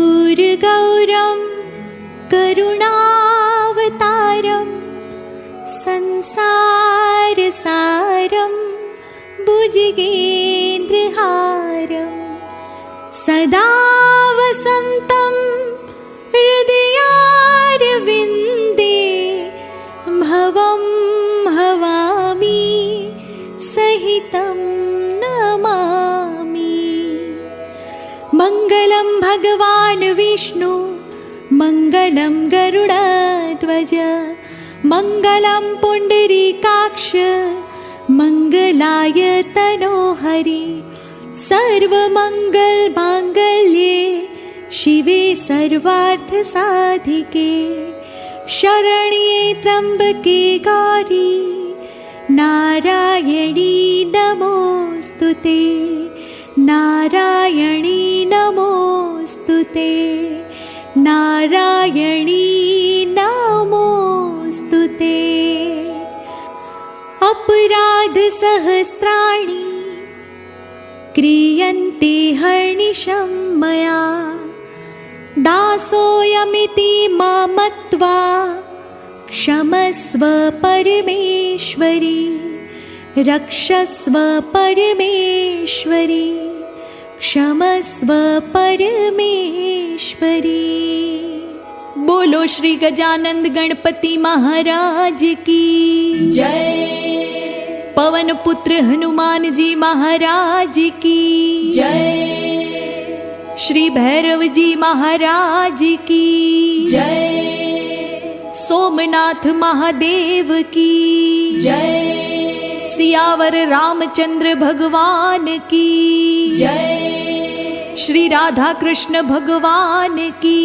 कर्पूरगौरं करुणावतारं संसारसारं भुजगेन्द्रहारं सदा वसन्तं हृदयारविन्दे भवं भवामि सहितं नमामि। मङ्गलं भगवान् विष्णु मङ्गलं गरुडध्वज मङ्गलं पुण्डरीकाक्ष मङ्गलाय तनोहरि सर्वमङ्गलमाङ्गल्ये शिवे सर्वार्थसाधिके शरण्ये त्र्यम्बके गौरी नारायणी नमोऽस्तुते नारायणी नमोऽस्तुते नारायणी नमोऽस्तुते। अपराधसहस्राणि क्रियन्ते हर्निशं मया दासोऽयमिति मत्वा क्षमस्व परमेश्वरी रक्षस्व परमेश्वरी क्षमस्व परमेश्वरी। बोलो श्री गजानंद गणपति महाराज की जय। पवन पुत्र हनुमान जी महाराज की जय। श्री भैरव जी महाराज की जय। सोमनाथ महादेव की जय। सियावर रामचंद्र भगवान की जय। श्री राधा कृष्ण भगवान की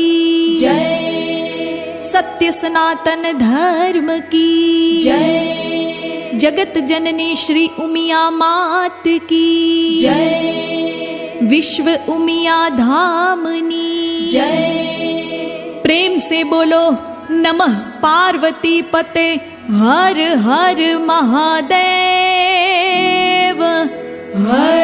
जय। सत्य सनातन धर्म की जय। जगत जननी श्री उमिया मात की जय। विश्व उमिया धामनी जय। प्रेम से बोलो नमः पार्वती पते हर हर महादेव हर